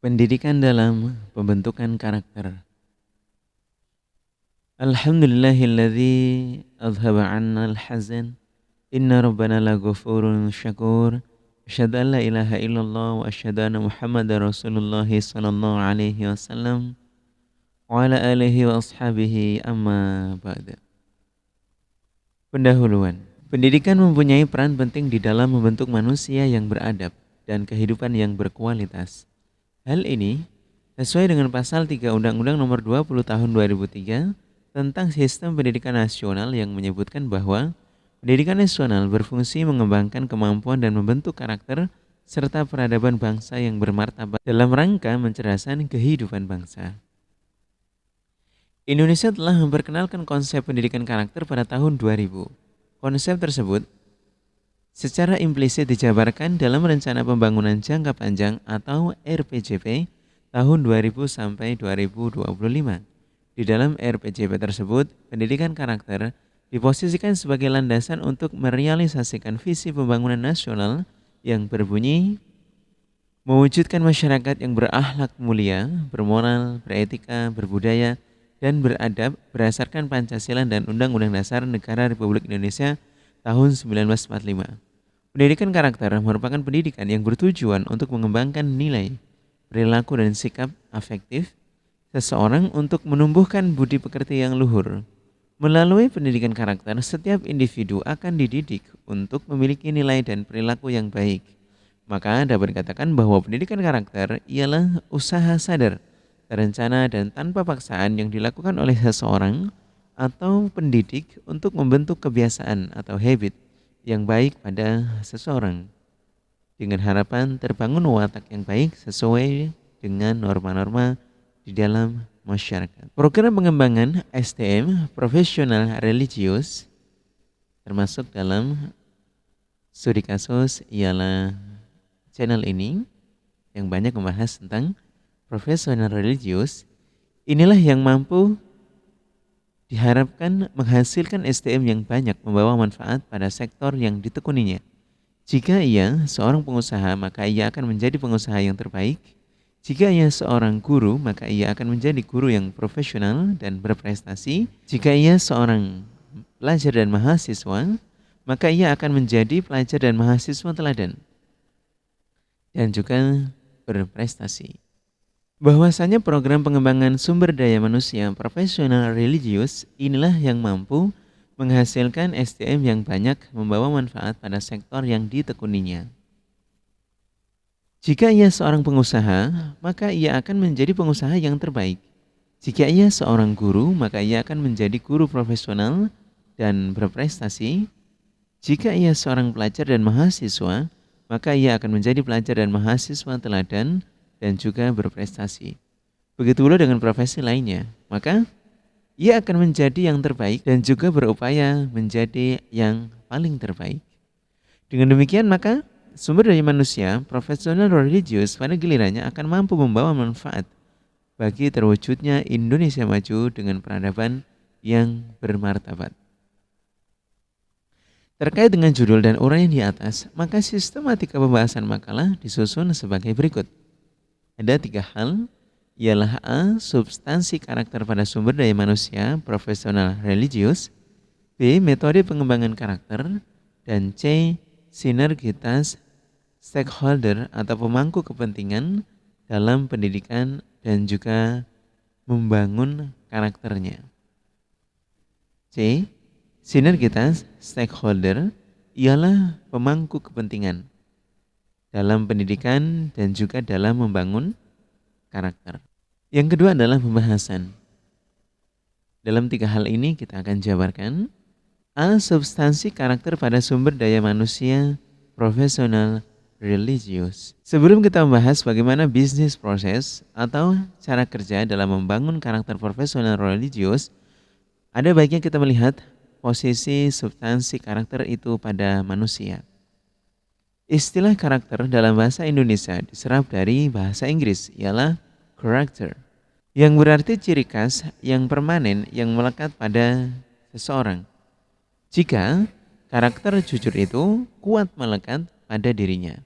Pendidikan dalam pembentukan karakter. Alhamdulillahilladzi adhaba 'anna al-hazan. Inna rabbana laghafurun syakur. Asyhadu an la ilaha illallah wa asyhadu anna Muhammadar Rasulullah sallallahu alaihi wasallam wa ala alihi wa ashabihi amma ba'du. Pendahuluan. Pendidikan mempunyai peran penting di dalam membentuk manusia yang beradab dan kehidupan yang berkualitas. Hal ini sesuai dengan pasal 3 Undang-Undang Nomor 20 Tahun 2003 tentang Sistem Pendidikan Nasional yang menyebutkan bahwa pendidikan nasional berfungsi mengembangkan kemampuan dan membentuk karakter serta peradaban bangsa yang bermartabat dalam rangka mencerdaskan kehidupan bangsa. Indonesia telah memperkenalkan konsep pendidikan karakter pada tahun 2000. Konsep tersebut secara implisit dijabarkan dalam Rencana Pembangunan Jangka Panjang atau RPJP tahun 2000 sampai 2025. Di dalam RPJP tersebut, pendidikan karakter diposisikan sebagai landasan untuk merealisasikan visi pembangunan nasional yang berbunyi mewujudkan masyarakat yang berakhlak mulia, bermoral, beretika, berbudaya, dan beradab berdasarkan Pancasila dan Undang-Undang Dasar Negara Republik Indonesia tahun 1945. Pendidikan karakter merupakan pendidikan yang bertujuan untuk mengembangkan nilai, perilaku, dan sikap afektif seseorang untuk menumbuhkan budi pekerti yang luhur. Melalui pendidikan karakter, setiap individu akan dididik untuk memiliki nilai dan perilaku yang baik. Maka dapat dikatakan bahwa pendidikan karakter ialah usaha sadar, terencana, dan tanpa paksaan yang dilakukan oleh seseorang atau pendidik untuk membentuk kebiasaan atau habit yang baik pada seseorang dengan harapan terbangun watak yang baik sesuai dengan norma-norma di dalam masyarakat. Program pengembangan SDM profesional religius termasuk dalam studi kasus ialah channel ini yang banyak membahas tentang profesional religius. Inilah yang mampu diharapkan menghasilkan SDM yang banyak membawa manfaat pada sektor yang ditekuninya. Jika ia seorang pengusaha, maka ia akan menjadi pengusaha yang terbaik. Jika ia seorang guru, maka ia akan menjadi guru yang profesional dan berprestasi. Jika ia seorang pelajar dan mahasiswa, maka ia akan menjadi pelajar dan mahasiswa teladan dan juga berprestasi. Bahwasanya program pengembangan sumber daya manusia profesional religius inilah yang mampu menghasilkan SDM yang banyak membawa manfaat pada sektor yang ditekuninya. Jika ia seorang pengusaha, maka ia akan menjadi pengusaha yang terbaik. Jika ia seorang guru, maka ia akan menjadi guru profesional dan berprestasi. Jika ia seorang pelajar dan mahasiswa, maka ia akan menjadi pelajar dan mahasiswa teladan dan juga berprestasi. Begitu pula dengan profesi lainnya, maka ia akan menjadi yang terbaik dan juga berupaya menjadi yang paling terbaik. Dengan demikian maka sumber daya manusia profesional religius pada gilirannya akan mampu membawa manfaat bagi terwujudnya Indonesia maju dengan peradaban yang bermartabat. Terkait dengan judul dan uraian di atas, maka sistematika pembahasan makalah disusun sebagai berikut. Ada 3 hal, ialah A. Substansi karakter pada sumber daya manusia profesional religius, B. Metode pengembangan karakter, dan C. Sinergitas stakeholder atau pemangku kepentingan dalam pendidikan dan juga membangun karakternya. C. Sinergitas stakeholder ialah pemangku kepentingan dalam pendidikan dan juga dalam membangun karakter. Yang kedua adalah pembahasan. Dalam 3 hal ini kita akan jabarkan. A. Substansi karakter pada sumber daya manusia profesional religius. Sebelum kita membahas bagaimana bisnis proses atau cara kerja dalam membangun karakter profesional religius, ada baiknya kita melihat posisi substansi karakter itu pada manusia. Istilah karakter dalam bahasa Indonesia diserap dari bahasa Inggris ialah character, yang berarti ciri khas yang permanen yang melekat pada seseorang. Jika karakter jujur itu kuat melekat pada dirinya,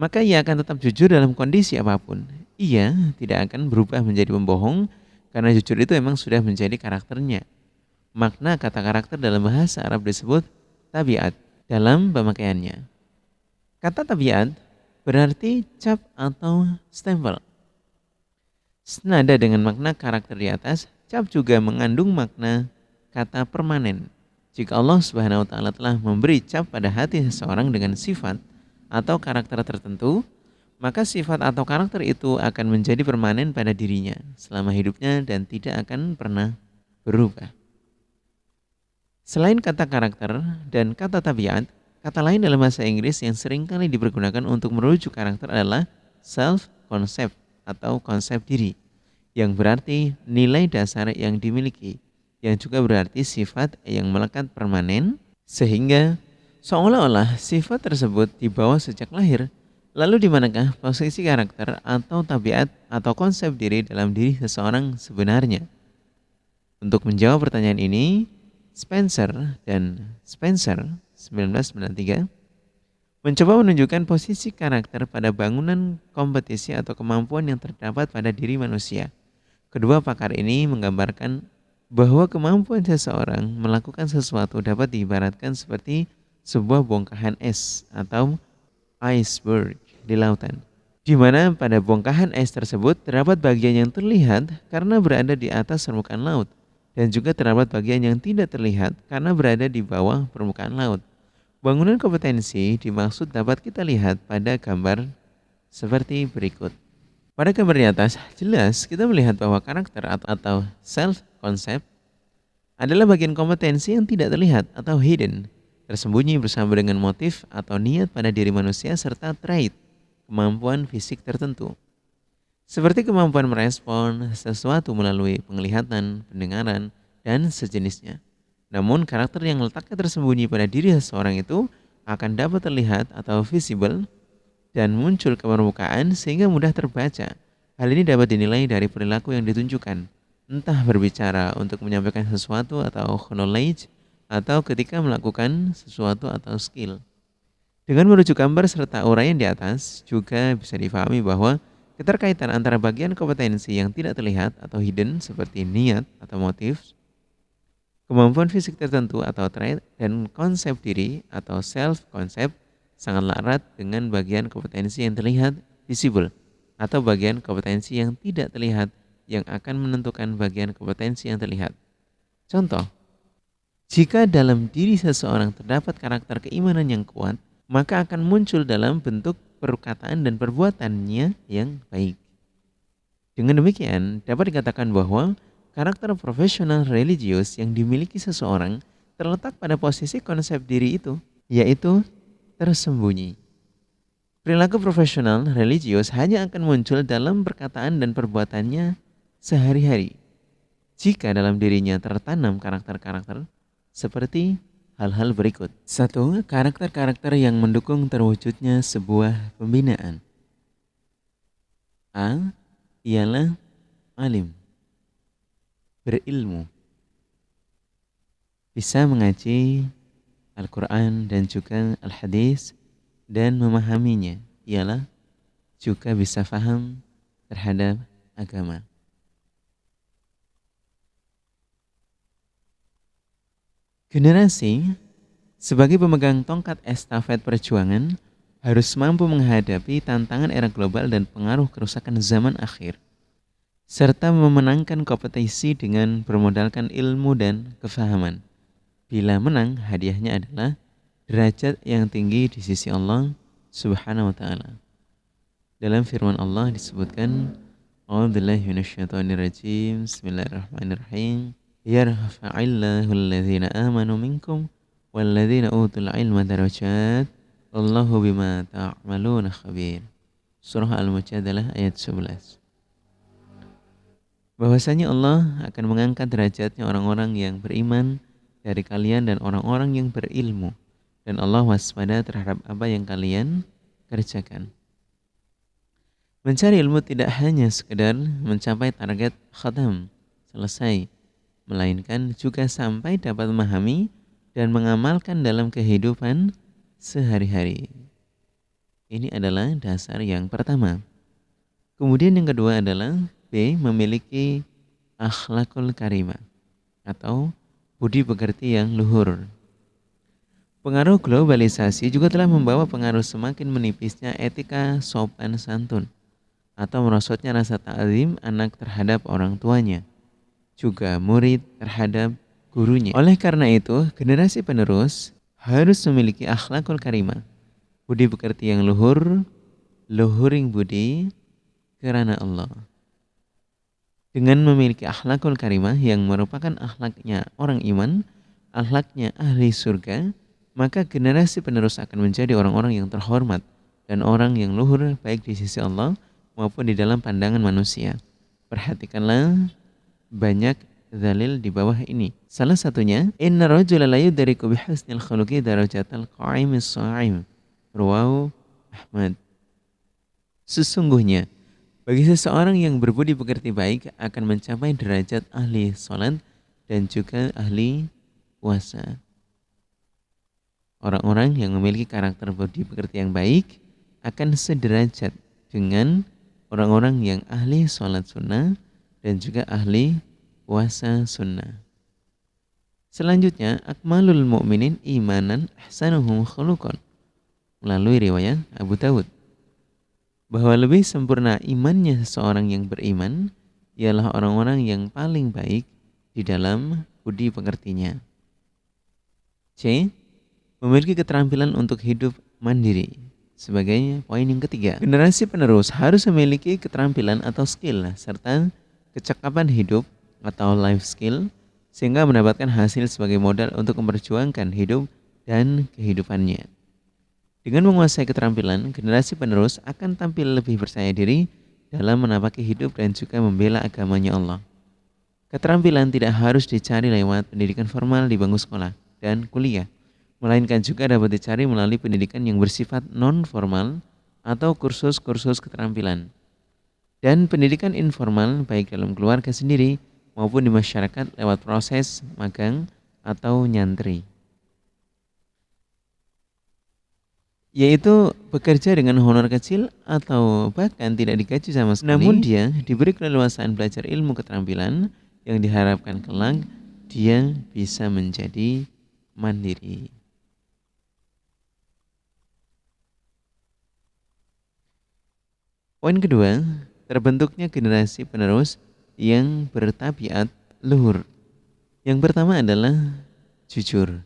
maka ia akan tetap jujur dalam kondisi apapun. Ia tidak akan berubah menjadi pembohong karena jujur itu memang sudah menjadi karakternya. Makna kata karakter dalam bahasa Arab disebut tabiat dalam pemakaiannya. Kata tabiat berarti cap atau stempel. Senada dengan makna karakter di atas, cap juga mengandung makna kata permanen. Jika Allah Subhanahu wa taala telah memberi cap pada hati seseorang dengan sifat atau karakter tertentu, maka sifat atau karakter itu akan menjadi permanen pada dirinya selama hidupnya dan tidak akan pernah berubah. Selain kata karakter dan kata tabiat, kata lain dalam bahasa Inggris yang seringkali dipergunakan untuk merujuk karakter adalah self-concept atau konsep diri, yang berarti nilai dasar yang dimiliki, yang juga berarti sifat yang melekat permanen, sehingga seolah-olah sifat tersebut dibawa sejak lahir. Lalu di manakah posisi karakter atau tabiat atau konsep diri dalam diri seseorang sebenarnya? Untuk menjawab pertanyaan ini, Spencer dan Spencer 1993 mencoba menunjukkan posisi karakter pada bangunan kompetisi atau kemampuan yang terdapat pada diri manusia. Kedua pakar ini menggambarkan bahwa kemampuan seseorang melakukan sesuatu dapat diibaratkan seperti sebuah bongkahan es atau iceberg di lautan, di mana pada bongkahan es tersebut terdapat bagian yang terlihat karena berada di atas permukaan laut, dan juga terdapat bagian yang tidak terlihat karena berada di bawah permukaan laut. Bangunan kompetensi dimaksud dapat kita lihat pada gambar seperti berikut. Pada gambar di atas, jelas kita melihat bahwa karakter atau self-concept adalah bagian kompetensi yang tidak terlihat atau hidden, tersembunyi bersama dengan motif atau niat pada diri manusia serta trait, kemampuan fisik tertentu. Seperti kemampuan merespon sesuatu melalui penglihatan, pendengaran, dan sejenisnya. Namun karakter yang letaknya tersembunyi pada diri seseorang itu akan dapat terlihat atau visible dan muncul ke permukaan sehingga mudah terbaca. Hal ini dapat dinilai dari perilaku yang ditunjukkan, entah berbicara untuk menyampaikan sesuatu atau knowledge, atau ketika melakukan sesuatu atau skill. Dengan merujuk gambar serta uraian di atas, juga bisa difahami bahwa keterkaitan antara bagian kompetensi yang tidak terlihat atau hidden seperti niat atau motif, kemampuan fisik tertentu atau trait, dan konsep diri atau self-concept sangatlah erat dengan bagian kompetensi yang terlihat visible atau bagian kompetensi yang tidak terlihat yang akan menentukan bagian kompetensi yang terlihat. Contoh, jika dalam diri seseorang terdapat karakter keimanan yang kuat, maka akan muncul dalam bentuk perkataan dan perbuatannya yang baik. Dengan demikian, dapat dikatakan bahwa karakter profesional religius yang dimiliki seseorang terletak pada posisi konsep diri itu, yaitu tersembunyi. Perilaku profesional religius hanya akan muncul dalam perkataan dan perbuatannya sehari-hari. Jika dalam dirinya tertanam karakter-karakter seperti hal-hal berikut. 1. Karakter-karakter yang mendukung terwujudnya sebuah pembinaan. A. Ialah alim, berilmu, bisa mengaji Al-Quran dan juga Al-Hadis dan memahaminya, ialah juga bisa faham terhadap agama. Generasi sebagai pemegang tongkat estafet perjuangan harus mampu menghadapi tantangan era global dan pengaruh kerusakan zaman akhir, serta memenangkan kompetisi dengan bermodalkan ilmu dan kefahaman. Bila menang, hadiahnya adalah derajat yang tinggi di sisi Allah Subhanahu wa taala. Dalam firman Allah disebutkan, A'udzubillahi minasyaitonirrajim. Bismillahirrahmanirrahim. Yarfa'illahu alladhina amanu minkum walladzina utul ilma darajat. Wallahu bima ta'maluna khabir. Surah Al-Mujadalah ayat 11. Bahwasanya Allah akan mengangkat derajatnya orang-orang yang beriman dari kalian dan orang-orang yang berilmu, dan Allah waspada terhadap apa yang kalian kerjakan. Mencari ilmu tidak hanya sekedar mencapai target khatam selesai, melainkan juga sampai dapat memahami dan mengamalkan dalam kehidupan sehari-hari. Ini adalah dasar yang pertama. Kemudian yang kedua adalah B. Memiliki akhlakul karimah atau budi pekerti yang luhur. Pengaruh globalisasi juga telah membawa pengaruh semakin menipisnya etika sopan santun atau merosotnya rasa ta'zim anak terhadap orang tuanya, juga murid terhadap gurunya. Oleh karena itu, generasi penerus harus memiliki akhlakul karimah, budi pekerti yang luhur, luhuring budi karena Allah. Dengan memiliki akhlakul karimah yang merupakan akhlaknya orang iman, akhlaknya ahli surga, maka generasi penerus akan menjadi orang-orang yang terhormat dan orang yang luhur baik di sisi Allah maupun di dalam pandangan manusia. Perhatikanlah banyak dalil di bawah ini. Salah satunya, inna rajula la yudriku bihusnil khuluqi darajatal qa'imis sha'im. Rawahu Ahmad. Sesungguhnya bagi seseorang yang berbudi pekerti baik akan mencapai derajat ahli salat dan juga ahli puasa. Orang-orang yang memiliki karakter budi pekerti yang baik akan sederajat dengan orang-orang yang ahli salat sunnah dan juga ahli puasa sunnah. Selanjutnya, akmalul mu'minin imanan ahsanuhum khuluqan, melalui riwayat Abu Dawud, bahwa lebih sempurna imannya seseorang yang beriman ialah orang-orang yang paling baik di dalam budi pekertinya. C. Memiliki keterampilan untuk hidup mandiri. Sebagai poin yang ketiga, generasi penerus harus memiliki keterampilan atau skill serta kecakapan hidup atau life skill sehingga mendapatkan hasil sebagai modal untuk memperjuangkan hidup dan kehidupannya. Dengan menguasai keterampilan, generasi penerus akan tampil lebih percaya diri dalam menapaki hidup dan juga membela agamanya Allah. Keterampilan tidak harus dicari lewat pendidikan formal di bangku sekolah dan kuliah, melainkan juga dapat dicari melalui pendidikan yang bersifat non-formal atau kursus-kursus keterampilan. Dan pendidikan informal baik dalam keluarga sendiri maupun di masyarakat lewat proses magang atau nyantri. Yaitu bekerja dengan honor kecil atau bahkan tidak digaji sama sekali. Namun dia diberi keleluasaan belajar ilmu keterampilan yang diharapkan kelak dia bisa menjadi mandiri. Poin kedua, terbentuknya generasi penerus yang bertabiat luhur. Yang pertama adalah jujur.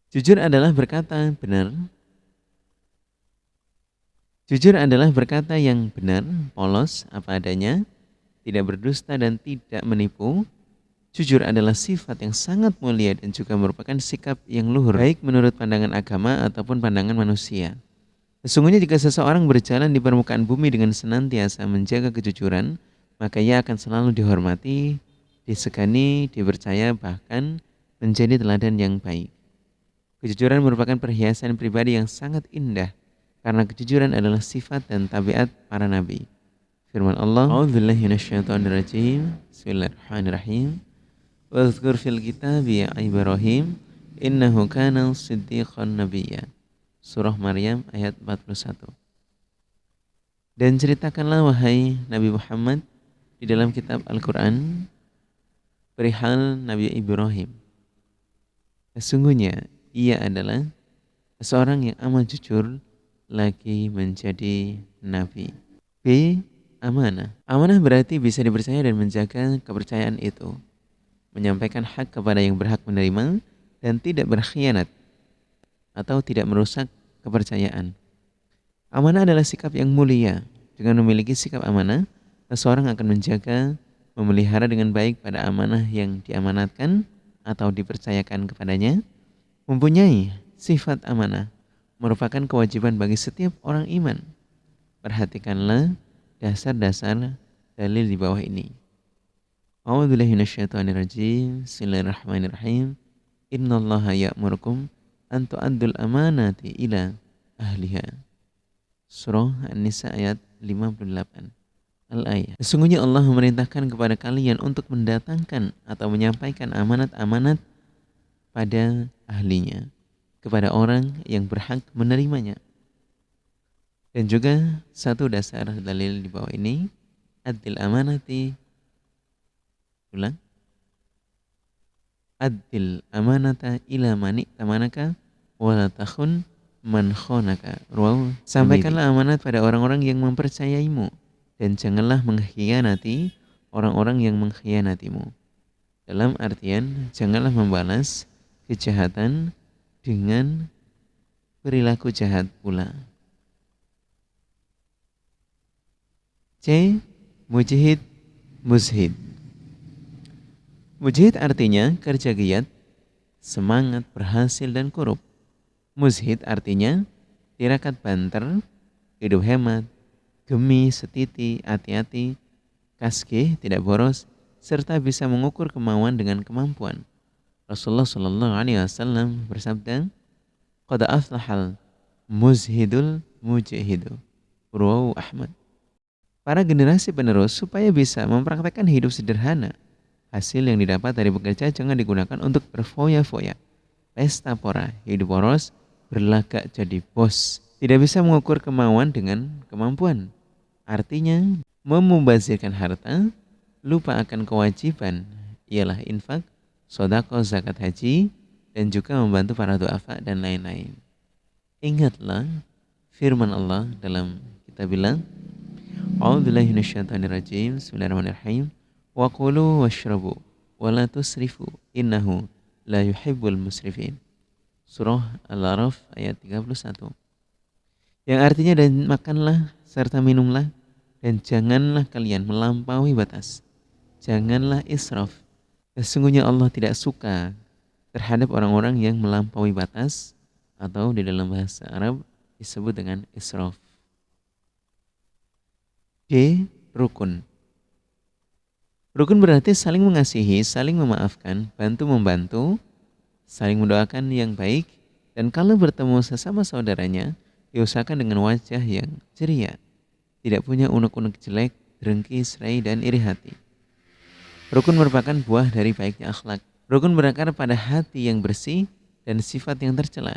Jujur adalah berkata benar. Jujur adalah berkata yang benar, polos, apa adanya, tidak berdusta dan tidak menipu. Jujur adalah sifat yang sangat mulia dan juga merupakan sikap yang luhur, baik menurut pandangan agama ataupun pandangan manusia. Sesungguhnya jika seseorang berjalan di permukaan bumi dengan senantiasa menjaga kejujuran, maka ia akan selalu dihormati, disegani, dipercaya, bahkan menjadi teladan yang baik. Kejujuran merupakan perhiasan pribadi yang sangat indah, karena kejujuran adalah sifat dan tabiat para nabi. Firman Allah, A'udzubillahi minasyaitonirrajim. Bismillahirrahmanirrahim. Wazkur fil kitabi Ibrahim innahu kana siddiqan nabiyya. Surah Maryam ayat 41. Dan ceritakanlah wahai Nabi Muhammad di dalam kitab Al-Quran perihal Nabi Ibrahim. Sesungguhnya ia adalah seorang yang amat jujur lagi menjadi nabi. B. Amanah. Amanah berarti bisa dipercaya dan menjaga kepercayaan itu, menyampaikan hak kepada yang berhak menerima dan tidak berkhianat atau tidak merusak kepercayaan. Amanah adalah sikap yang mulia. Dengan memiliki sikap amanah, seseorang akan menjaga, memelihara dengan baik pada amanah yang diamanatkan atau dipercayakan kepadanya. Mempunyai sifat amanah merupakan kewajiban bagi setiap orang iman. Perhatikanlah dasar-dasar dalil di bawah ini. A'udzubillahi minasyaitonirrajim. Bismillahirrahmanirrahim. Innallaha ya'murukum an tu'addul amanati ila ahliha. Surah An-Nisa ayat 58. Al-ayat. Sesungguhnya Allah memerintahkan kepada kalian untuk mendatangkan atau menyampaikan amanat-amanat pada ahlinya, kepada orang yang berhak menerimanya. Dan juga satu dasar dalil di bawah ini, addil amanati, ulang, addil amanata ila mani tamanaka wala takhun man khonaka. Sampaikanlah amanat pada orang-orang yang mempercayaimu dan janganlah mengkhianati orang-orang yang mengkhianatimu. Dalam artian, janganlah membalas kejahatan dengan perilaku jahat pula. C. Mujahid muzhid. Mujahid artinya kerja giat, semangat, berhasil, dan korup. Muzhid artinya tirakat banter, hidup hemat, gemi, setiti, hati-hati, kasih, tidak boros, serta bisa mengukur kemauan dengan kemampuan. Rasulullah Shallallahu Alaihi Wasallam bersabda, "Qad aflahal muzhidul mujahidu." Rawahu Ahmad. Para generasi penerus supaya bisa mempraktekkan hidup sederhana, hasil yang didapat dari bekerja jangan digunakan untuk berfoya-foya, pesta pora, hidup boros, berlagak jadi bos. Tidak bisa mengukur kemauan dengan kemampuan. Artinya, memubazirkan harta, lupa akan kewajiban, ialah infak, sodako, zakat haji, dan juga membantu para duafa dan lain-lain. Ingatlah firman Allah dalam kitabillah, A'udzubillahi minasyaitonirrajim. Bismillahirrahmanirrahim. Wa qulu washrabu wa la tusrifu innahu la yuhibbul musrifin. Surah Al-A'raf ayat 31. Yang artinya, dan makanlah serta minumlah dan janganlah kalian melampaui batas. Janganlah israf. Sesungguhnya Allah tidak suka terhadap orang-orang yang melampaui batas, atau di dalam bahasa Arab disebut dengan israf. D. Rukun. Rukun berarti saling mengasihi, saling memaafkan, bantu-membantu, saling mendoakan yang baik, dan kalau bertemu sesama saudaranya, diusahakan dengan wajah yang ceria, tidak punya unek-unek jelek, dengki, serai, dan iri hati. Rukun merupakan buah dari baiknya akhlak. Rukun berakar pada hati yang bersih dan sifat yang tercela,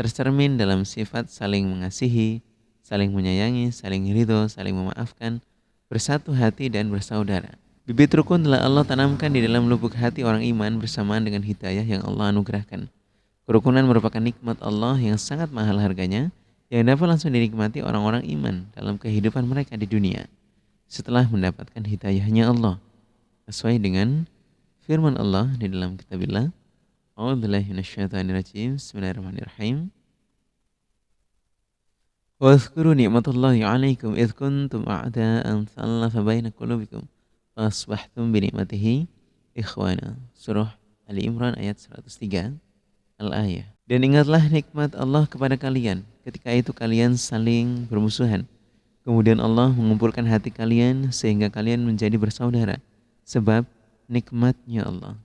tercermin dalam sifat saling mengasihi, saling menyayangi, saling ridho, saling memaafkan, bersatu hati, dan bersaudara. Bibit rukun telah Allah tanamkan di dalam lubuk hati orang iman bersamaan dengan hidayah yang Allah anugerahkan. Kerukunan merupakan nikmat Allah yang sangat mahal harganya, yang dapat langsung dinikmati orang-orang iman dalam kehidupan mereka di dunia setelah mendapatkan hidayahnya Allah, sesuai dengan firman Allah di dalam kitabillah, A'udzubillahi minasyaitonirrajim. Bismillahirrahmanirrahim. Wadhkuru ni'matallahi 'alaikum idh kuntum a'da'an fa'alafa baina qulubikum fasbahtum bi ni'matihi ikhwana. Surah Ali Imran ayat 103 al-ayah. Dan ingatlah nikmat Allah kepada kalian ketika itu kalian saling bermusuhan. Kemudian Allah mengumpulkan hati kalian sehingga kalian menjadi bersaudara sebab nikmatnya Allah.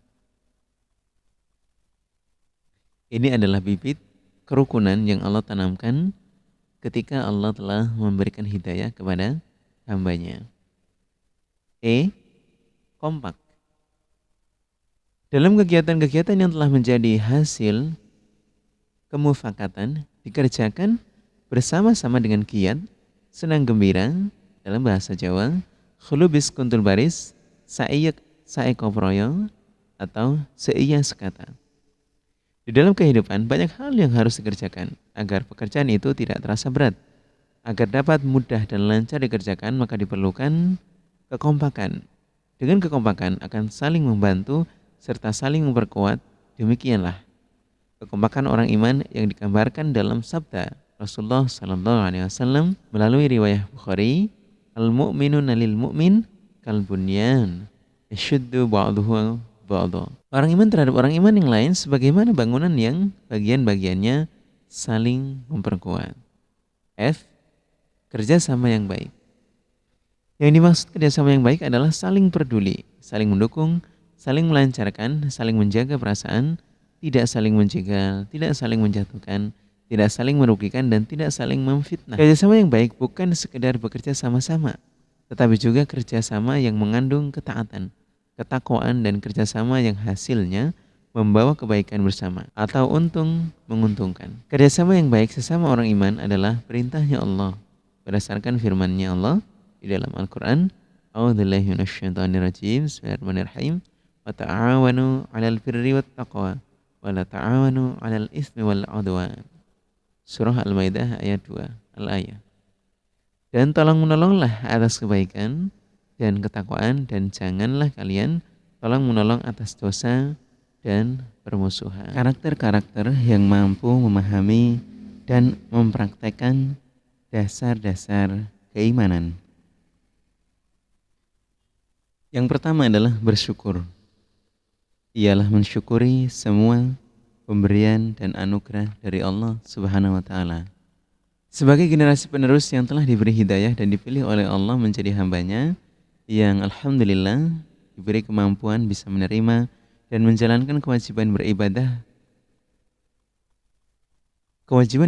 Ini adalah bibit kerukunan yang Allah tanamkan ketika Allah telah memberikan hidayah kepada hambanya. Kompak. Dalam kegiatan-kegiatan yang telah menjadi hasil kemufakatan dikerjakan bersama-sama dengan giat, senang gembira, dalam bahasa Jawa, khulubis kuntul baris, sa'iyak sa'ikoproyo, atau seiya sekata. Di dalam kehidupan banyak hal yang harus dikerjakan agar pekerjaan itu tidak terasa berat. Agar dapat mudah dan lancar dikerjakan maka diperlukan kekompakan. Dengan kekompakan akan saling membantu serta saling memperkuat. Demikianlah kekompakan orang iman yang digambarkan dalam sabda Rasulullah Sallallahu Alaihi Wasallam melalui riwayat Bukhari, al-mu'minuna lil mu'min kal bunyan yashuddu ba'duhu ba'dha. Orang iman terhadap orang iman yang lain sebagaimana bangunan yang bagian-bagiannya saling memperkuat. Kerjasama yang baik. Yang dimaksud kerjasama yang baik adalah saling peduli, saling mendukung, saling melancarkan, saling menjaga perasaan, tidak saling menjegal, tidak saling menjatuhkan, tidak saling merugikan, dan tidak saling memfitnah. Kerjasama yang baik bukan sekedar bekerja sama-sama, tetapi juga kerjasama yang mengandung ketaatan, ketakwaan, dan kerjasama yang hasilnya membawa kebaikan bersama atau untung menguntungkan. Kerjasama yang baik sesama orang iman adalah perintahnya Allah berdasarkan firman-Nya Allah di dalam Al-Qur'an, A'udzubillahi minasyaitonirrajim. Bismillahirrahmanirrahim. Wa ta'awanu 'alal birri wat taqwa wa la ta'awanu 'alal itsmi wal 'udwan. Surah Al-Maidah ayat 2, Al-Ayah. Dan tolong-menolonglah atas kebaikan dan ketakwaan, dan janganlah kalian tolong-menolong atas dosa dan permusuhan. Karakter-karakter yang mampu memahami dan mempraktekkan dasar-dasar keimanan. Yang pertama adalah bersyukur. Ialah mensyukuri semua pemberian dan anugerah dari Allah Subhanahu wa taala. Sebagai generasi penerus yang telah diberi hidayah dan dipilih oleh Allah menjadi hambanya, yang alhamdulillah diberi kemampuan bisa menerima dan menjalankan kewajiban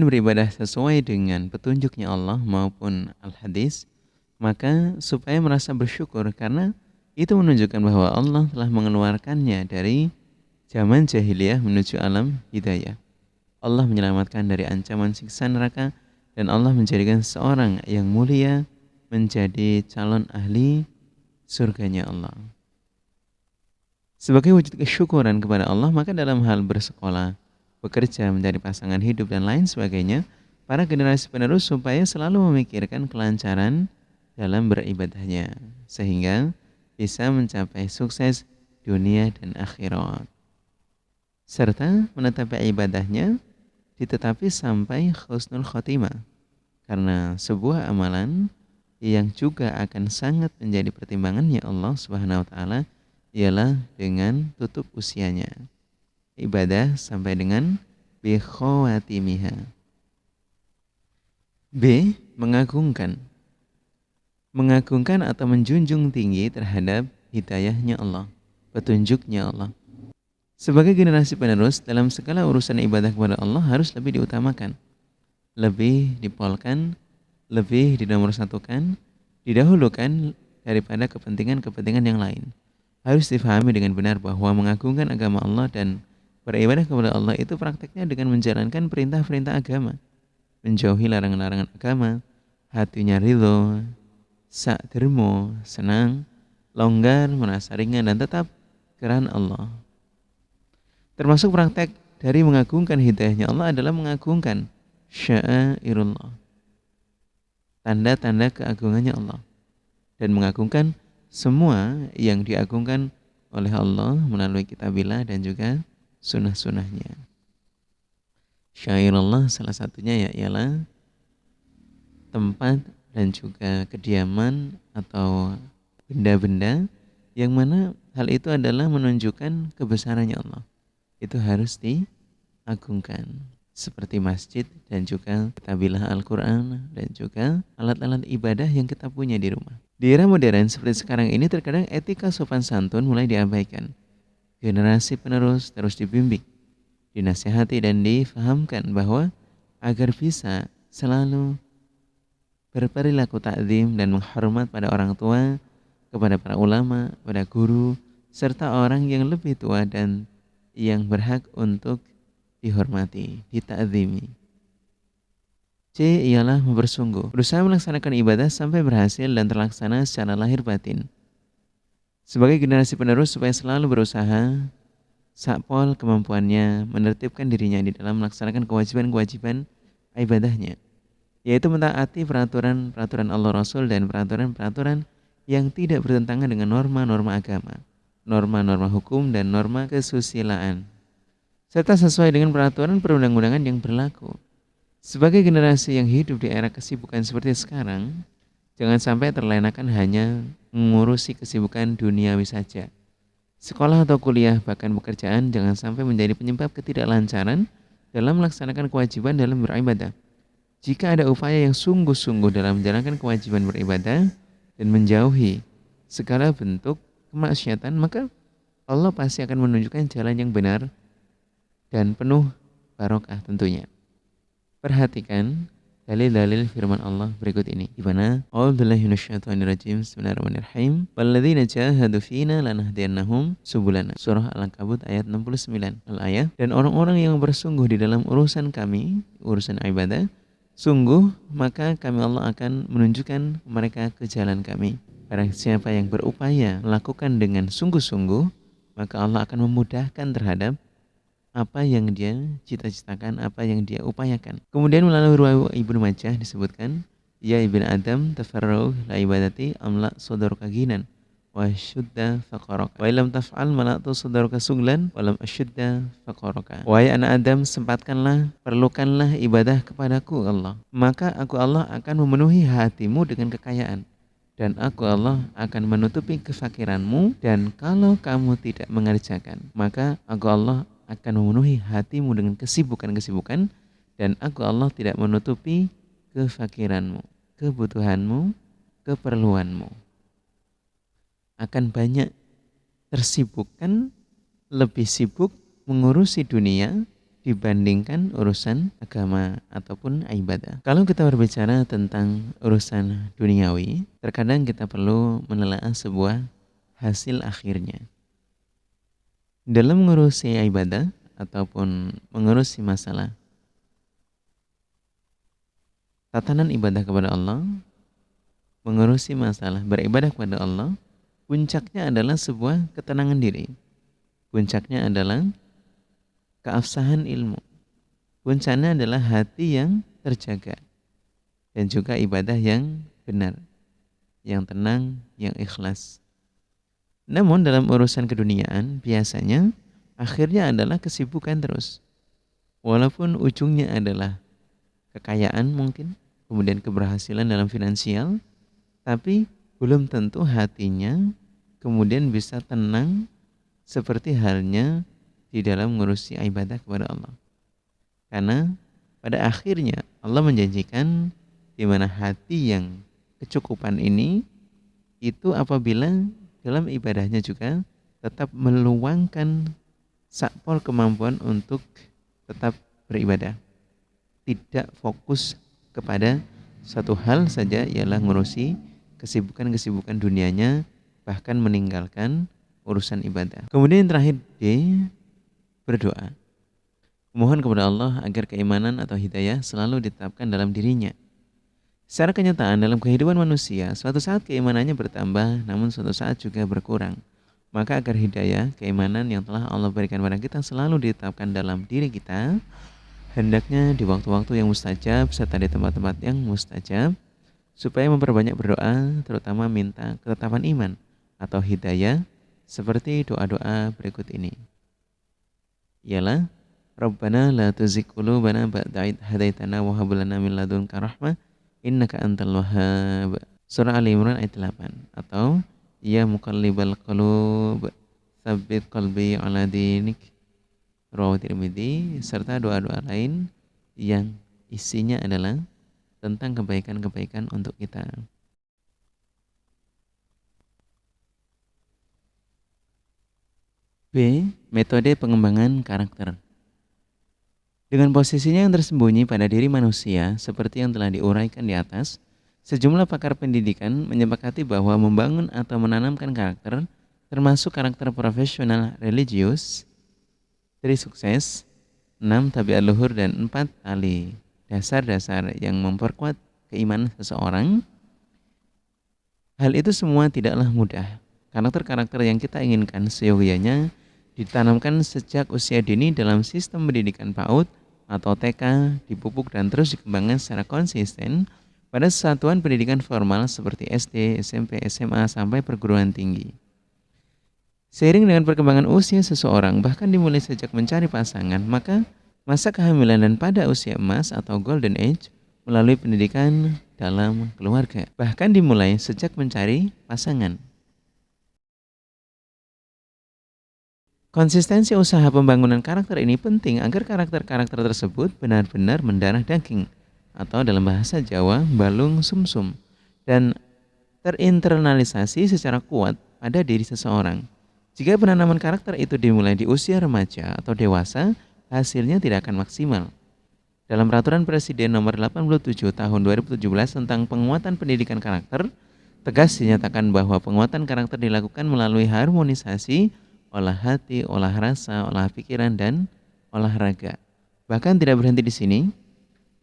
beribadah sesuai dengan petunjuknya Allah maupun al-hadis, maka supaya merasa bersyukur karena itu menunjukkan bahwa Allah telah mengeluarkannya dari zaman jahiliyah menuju alam hidayah. Allah menyelamatkan dari ancaman siksa neraka, dan Allah menjadikan seorang yang mulia menjadi calon ahli surganya Allah. Sebagai wujud kesyukuran kepada Allah, maka dalam hal bersekolah, bekerja, mencari pasangan hidup, dan lain sebagainya, para generasi penerus supaya selalu memikirkan kelancaran dalam beribadahnya, sehingga bisa mencapai sukses dunia dan akhirat, serta menetapi ibadahnya ditetapi sampai husnul khotimah, karena sebuah amalan yang juga akan sangat menjadi pertimbangannya Allah Subhanahu wa taala ialah dengan tutup usianya. Ibadah sampai dengan bi khawatimiha. B. Mengagungkan atau menjunjung tinggi terhadap hidayahnya Allah, petunjuknya Allah. Sebagai generasi penerus, dalam segala urusan ibadah kepada Allah harus lebih diutamakan, lebih dipolkan, lebih dinomorsatukan, didahulukan daripada kepentingan-kepentingan yang lain. Harus difahami dengan benar bahwa mengagungkan agama Allah dan beribadah kepada Allah itu prakteknya dengan menjalankan perintah-perintah agama, menjauhi larangan-larangan agama, hatinya ridho, sa'dermo, senang, longgar, merasa ringan, dan tetap kerana Allah. Termasuk praktek dari mengagungkan hidayahnya Allah adalah mengagungkan sya'airullah, tanda-tanda keagungannya Allah, dan mengagungkan semua yang diagungkan oleh Allah melalui kitabillah dan juga sunnah-sunnahnya. Syairullah salah satunya ialah tempat dan juga kediaman atau benda-benda yang mana hal itu adalah menunjukkan kebesarannya Allah. Itu harus diagungkan, seperti masjid dan juga kitabillah Al-Quran dan juga alat-alat ibadah yang kita punya di rumah. Di era modern seperti sekarang ini, terkadang etika sopan santun mulai diabaikan. Generasi penerus terus dibimbing, dinasihati, dan difahamkan bahwa agar bisa selalu berperilaku takzim dan menghormat pada orang tua, kepada para ulama, pada guru, serta orang yang lebih tua dan yang berhak untuk dihormati, ditakzimi. C. Ialah bersungguh, berusaha melaksanakan ibadah sampai berhasil dan terlaksana secara lahir batin. Sebagai generasi penerus supaya selalu berusaha sakpol kemampuannya menertibkan dirinya di dalam melaksanakan kewajiban-kewajiban ibadahnya, yaitu mentaati peraturan-peraturan Allah Rasul dan peraturan-peraturan yang tidak bertentangan dengan norma-norma agama, norma-norma hukum, dan norma kesusilaan, serta sesuai dengan peraturan perundang-undangan yang berlaku. Sebagai generasi yang hidup di era kesibukan seperti sekarang, jangan sampai terlenakan hanya mengurusi kesibukan duniawi saja. Sekolah atau kuliah, bahkan pekerjaan, jangan sampai menjadi penyebab ketidaklancaran dalam melaksanakan kewajiban dalam beribadah. Jika ada upaya yang sungguh-sungguh dalam menjalankan kewajiban beribadah dan menjauhi segala bentuk kemaksiatan, maka Allah pasti akan menunjukkan jalan yang benar dan penuh barokah tentunya. Perhatikan dalil-dalil firman Allah berikut ini, di mana A'udzubillahi minasyaitonirrajim. Bismillahirrahmanirrahim. Walladzina jahadu fina lanahdiyannahum subulana. Surah Al-Ankabut ayat 69. Al-ayah. Dan orang-orang yang bersungguh di dalam urusan kami, urusan ibadah, Sungguh, maka kami Allah akan menunjukkan mereka ke jalan kami. Barang siapa yang berupaya melakukan dengan sungguh-sungguh, maka Allah akan memudahkan terhadap apa yang dia cita-citakan, apa yang dia upayakan. Kemudian melalui riwayat Ibnu Majah disebutkan, ya ibn Adam tafarrau la ibadati amla sodorka ginan wa syudda faqaraka wa ilam taf'al malatu sodorka suglan wa lam asyudda faqaraka. Wahai anak Adam, sempatkanlah, perlukanlah ibadah kepadaku Allah, maka aku Allah akan memenuhi hatimu dengan kekayaan, dan aku Allah akan menutupi kefakiranmu, dan kalau kamu tidak mengerjakan, maka aku Allah akan memenuhi hatimu dengan kesibukan-kesibukan, dan aku Allah tidak menutupi kefakiranmu, kebutuhanmu, keperluanmu. Akan banyak tersibukkan, lebih sibuk mengurusi dunia dibandingkan urusan agama ataupun ibadah. Kalau kita berbicara tentang urusan duniawi, terkadang kita perlu menelaah sebuah hasil akhirnya. Dalam mengurusi ibadah ataupun mengurusi masalah tatanan ibadah kepada Allah, mengurusi masalah beribadah kepada Allah, puncaknya adalah sebuah ketenangan diri. Puncaknya adalah keabsahan ilmu. Puncaknya adalah hati yang terjaga, dan juga ibadah yang benar, yang tenang, yang ikhlas. Namun dalam urusan keduniaan biasanya akhirnya adalah kesibukan terus. Walaupun ujungnya adalah kekayaan mungkin, kemudian keberhasilan dalam finansial, tapi belum tentu hatinya kemudian bisa tenang seperti halnya di dalam mengurusi ibadah kepada Allah. Karena pada akhirnya Allah menjanjikan di mana hati yang kecukupan ini itu apabila dalam ibadahnya juga tetap meluangkan sakpol kemampuan untuk tetap beribadah, tidak fokus kepada satu hal saja, ialah mengurusi kesibukan-kesibukan dunianya, bahkan meninggalkan urusan ibadah. Kemudian yang terakhir D, berdoa. Mohon kepada Allah agar keimanan atau hidayah selalu ditetapkan dalam dirinya. Secara kenyataan dalam kehidupan manusia, suatu saat keimanannya bertambah, namun suatu saat juga berkurang. Maka agar hidayah, keimanan yang telah Allah berikan kepada kita selalu ditetapkan dalam diri kita, hendaknya di waktu-waktu yang mustajab serta di tempat-tempat yang mustajab, supaya memperbanyak berdoa, terutama minta ketetapan iman atau hidayah, seperti doa-doa berikut ini. Ialah Rabbana la tuzigh qulubana ba'da idh hadaitana wa hab lana min ladunka rahmah innaka antal wahhab. Surah Ali Imran ayat 8. Atau ya muqallibal qulub tsabbit qalbi ala dinik, rawahu Tirmidzi, serta doa-doa lain yang isinya adalah tentang kebaikan-kebaikan untuk kita. B. Metode pengembangan karakter. Dengan posisinya yang tersembunyi pada diri manusia, seperti yang telah diuraikan di atas, sejumlah pakar pendidikan menyepakati bahwa membangun atau menanamkan karakter, termasuk karakter profesional religius, 3 sukses, 6 tabiat luhur, dan 4 tali dasar-dasar yang memperkuat keimanan seseorang. Hal itu semua tidaklah mudah. Karakter-karakter yang kita inginkan seyogianya ditanamkan sejak usia dini dalam sistem pendidikan PAUD atau TK, dipupuk dan terus dikembangkan secara konsisten pada satuan pendidikan formal seperti SD, SMP, SMA, sampai perguruan tinggi. Seiring dengan perkembangan usia seseorang, bahkan dimulai sejak mencari pasangan, maka masa kehamilan dan pada usia emas atau golden age melalui pendidikan dalam keluarga, bahkan dimulai sejak mencari pasangan. Konsistensi usaha pembangunan karakter ini penting agar karakter-karakter tersebut benar-benar mendarah daging, atau dalam bahasa Jawa balung sumsum, dan terinternalisasi secara kuat pada diri seseorang. Jika penanaman karakter itu dimulai di usia remaja atau dewasa, hasilnya tidak akan maksimal. Dalam Peraturan Presiden Nomor 87 Tahun 2017 tentang penguatan pendidikan karakter, tegas dinyatakan bahwa penguatan karakter dilakukan melalui harmonisasi olah hati, olah rasa, olah pikiran, dan olahraga. Bahkan tidak berhenti di sini,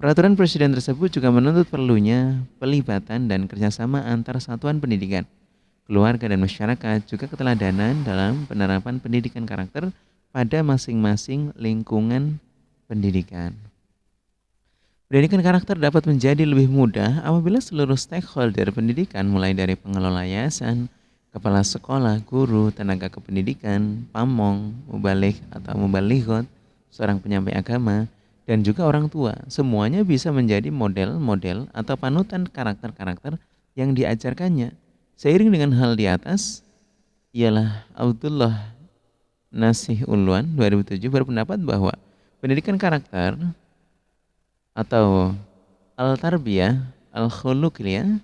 Peraturan presiden tersebut juga menuntut perlunya pelibatan dan kerjasama antar satuan pendidikan, keluarga dan masyarakat, juga keteladanan dalam penerapan pendidikan karakter pada masing-masing lingkungan pendidikan. Pendidikan karakter dapat menjadi lebih mudah apabila seluruh stakeholder pendidikan mulai dari pengelola yayasan, kepala sekolah, guru, tenaga kependidikan, pamong, mubalik atau mubalighot, seorang penyampai agama, dan juga orang tua. Semuanya bisa menjadi model-model atau panutan karakter-karakter yang diajarkannya. Seiring dengan hal di atas, ialah Abdullah Nasih Ulwan 2007 berpendapat bahwa pendidikan karakter atau al-tarbiyah al-khuluqiyah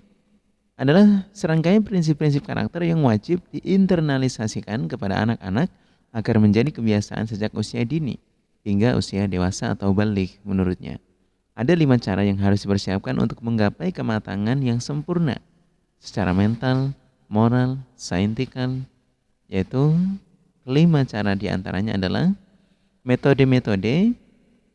adalah serangkaian prinsip-prinsip karakter yang wajib diinternalisasikan kepada anak-anak agar menjadi kebiasaan sejak usia dini hingga usia dewasa atau balik. Menurutnya, ada 5 cara yang harus dipersiapkan untuk menggapai kematangan yang sempurna secara mental, moral, saintikal, yaitu 5 cara diantaranya adalah metode-metode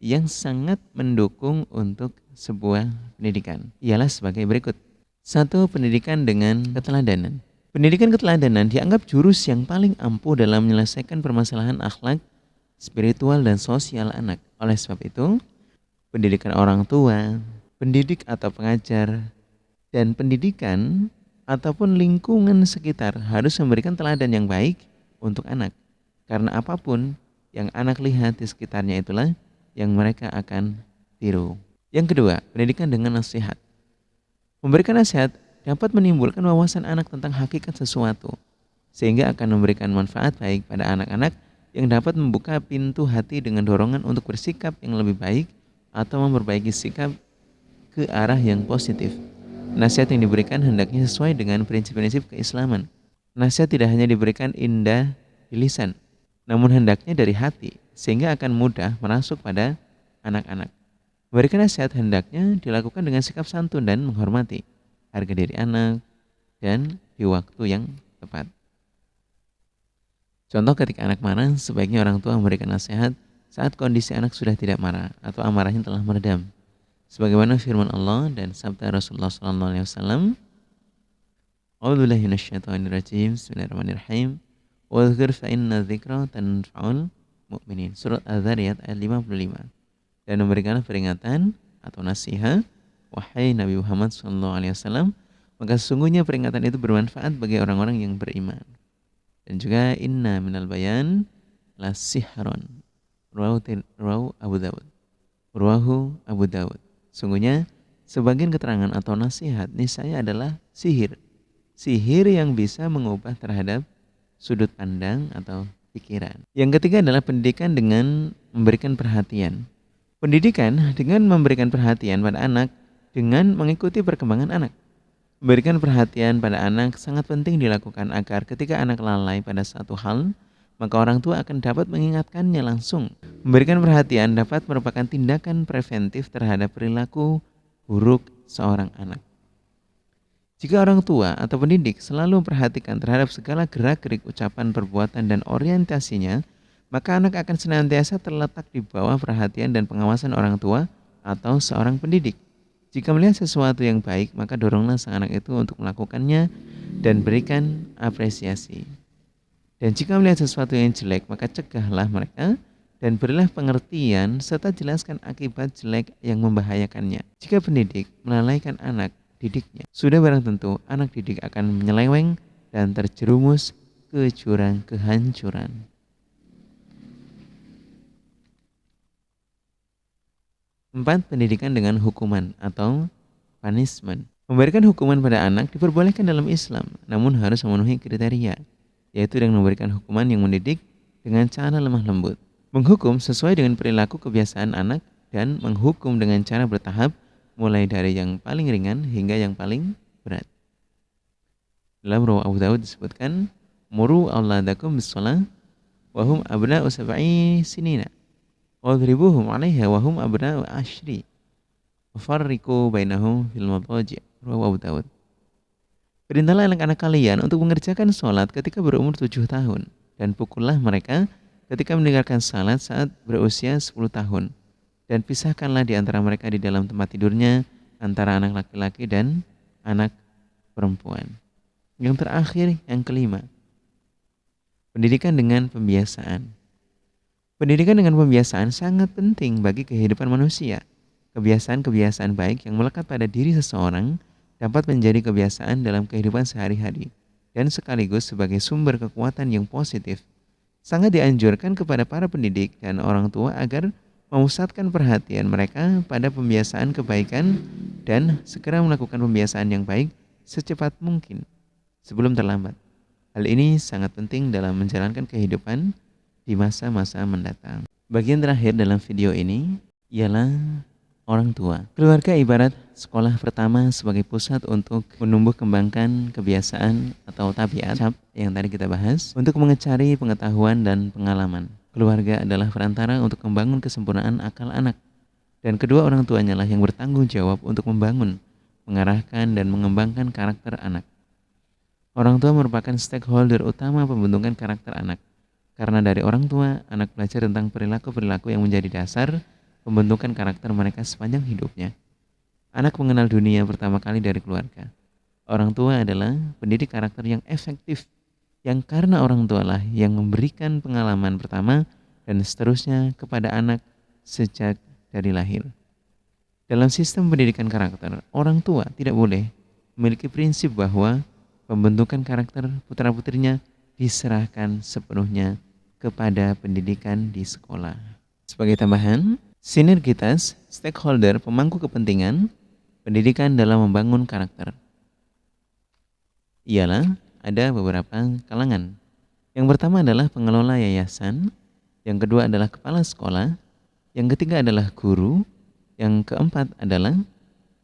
yang sangat mendukung untuk sebuah pendidikan. Ialah sebagai berikut. 1. Pendidikan dengan keteladanan. Pendidikan keteladanan dianggap jurus yang paling ampuh dalam menyelesaikan permasalahan akhlak, spiritual, dan sosial anak. Oleh sebab itu, pendidikan orang tua, pendidik atau pengajar, dan pendidikan ataupun lingkungan sekitar harus memberikan teladan yang baik untuk anak. Karena apapun yang anak lihat di sekitarnya itulah yang mereka akan tiru. Yang kedua, pendidikan dengan nasihat. Memberikan nasihat dapat menimbulkan wawasan anak tentang hakikat sesuatu, sehingga akan memberikan manfaat baik pada anak-anak yang dapat membuka pintu hati dengan dorongan untuk bersikap yang lebih baik atau memperbaiki sikap ke arah yang positif. Nasihat yang diberikan hendaknya sesuai dengan prinsip-prinsip keislaman. Nasihat tidak hanya diberikan indah di lisan, namun hendaknya dari hati, sehingga akan mudah merasuk pada anak-anak. Memberikan nasihat hendaknya dilakukan dengan sikap santun dan menghormati harga diri anak dan di waktu yang tepat. Contoh, ketika anak marah, sebaiknya orang tua memberikan nasihat saat kondisi anak sudah tidak marah atau amarahnya telah meredam. Sebagaimana firman Allah dan sabda Rasulullah SAW, A'udzubillahi minasyaitonirrajim, Bismillahirrahmanirrahim. Wadhkur fa inna dzikra tanfa'ul mu'minin. Surat Az-Zariyat ayat 55. Dan memberikan peringatan atau nasihat, wahai Nabi Muhammad SAW, maka sesungguhnya peringatan itu bermanfaat bagi orang-orang yang beriman. Dan juga inna minal bayan la sihron. Rawahu Abu Dawud. Rawahu Abu Dawud. Sungguhnya sebagian keterangan atau nasihat niscaya adalah sihir. Sihir yang bisa mengubah terhadap sudut pandang atau pikiran. Yang ketiga adalah pendidikan dengan memberikan perhatian. Pendidikan dengan memberikan perhatian pada anak dengan mengikuti perkembangan anak. Memberikan perhatian pada anak sangat penting dilakukan agar ketika anak lalai pada satu hal, maka orang tua akan dapat mengingatkannya langsung. Memberikan perhatian dapat merupakan tindakan preventif terhadap perilaku buruk seorang anak. Jika orang tua atau pendidik selalu memperhatikan terhadap segala gerak-gerik ucapan, perbuatan, dan orientasinya, maka anak akan senantiasa terletak di bawah perhatian dan pengawasan orang tua atau seorang pendidik. Jika melihat sesuatu yang baik, maka doronglah sang anak itu untuk melakukannya dan berikan apresiasi. Dan jika melihat sesuatu yang jelek, maka cegahlah mereka dan berilah pengertian serta jelaskan akibat jelek yang membahayakannya. Jika pendidik melalaikan anak didiknya, sudah barang tentu anak didik akan menyeleweng dan terjerumus ke jurang kehancuran. Empat, pendidikan dengan hukuman atau punishment. Memberikan hukuman pada anak diperbolehkan dalam Islam, namun harus memenuhi kriteria, yaitu dengan memberikan hukuman yang mendidik dengan cara lemah lembut, menghukum sesuai dengan perilaku kebiasaan anak, dan menghukum dengan cara bertahap mulai dari yang paling ringan hingga yang paling berat. Dalam Rawi Abu Dawud disebutkan, muru auladakum bis-shalah wa hum abna'u sab'i sinina wadribuhum 'alaiha wa hum abna'u 'ashri wa farriqu bainahum fil madaji'. Rawi Abu Dawud. Perintahlah anak-anak kalian untuk mengerjakan sholat ketika berumur 7 tahun dan pukullah mereka ketika meninggalkan salat saat berusia 10 tahun. dan pisahkanlah di antara mereka di dalam tempat tidurnya antara anak laki-laki dan anak perempuan. Yang terakhir, yang kelima, pendidikan dengan pembiasaan. Pendidikan dengan pembiasaan sangat penting bagi kehidupan manusia. Kebiasaan-kebiasaan baik yang melekat pada diri seseorang dapat menjadi kebiasaan dalam kehidupan sehari-hari dan sekaligus sebagai sumber kekuatan yang positif. Sangat dianjurkan kepada para pendidik dan orang tua agar memusatkan perhatian mereka pada pembiasaan kebaikan dan segera melakukan pembiasaan yang baik secepat mungkin sebelum terlambat. Hal ini sangat penting dalam menjalankan kehidupan di masa-masa mendatang. Bagian terakhir dalam video ini ialah orang tua. Keluarga ibarat sekolah pertama sebagai pusat untuk menumbuh kembangkan kebiasaan atau tabiat yang tadi kita bahas, untuk mengecari pengetahuan dan pengalaman. Keluarga adalah perantara untuk membangun kesempurnaan akal anak, dan kedua orang tuanya lah yang bertanggung jawab untuk membangun, mengarahkan, dan mengembangkan karakter anak. Orang tua merupakan stakeholder utama pembentukan karakter anak. Karena dari orang tua, anak belajar tentang perilaku-perilaku yang menjadi dasar pembentukan karakter mereka sepanjang hidupnya. Anak mengenal dunia pertama kali dari keluarga. Orang tua adalah pendidik karakter yang efektif, yang karena orang tua lah yang memberikan pengalaman pertama dan seterusnya kepada anak sejak dari lahir. Dalam sistem pendidikan karakter, orang tua tidak boleh memiliki prinsip bahwa pembentukan karakter putra-putrinya diserahkan sepenuhnya kepada pendidikan di sekolah. Sebagai tambahan, sinergitas stakeholder pemangku kepentingan pendidikan dalam membangun karakter ialah ada beberapa kalangan. Yang pertama adalah pengelola yayasan, yang kedua adalah kepala sekolah, yang ketiga adalah guru, yang keempat adalah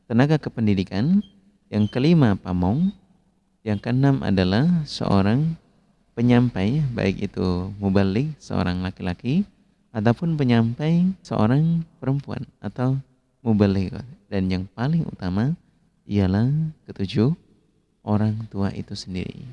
tenaga kependidikan, yang kelima pamong, yang keenam adalah seorang penyampai, baik itu mubaligh seorang laki-laki ataupun penyampai seorang perempuan atau mubaligh. Dan yang paling utama ialah ketujuh, orang tua itu sendiri.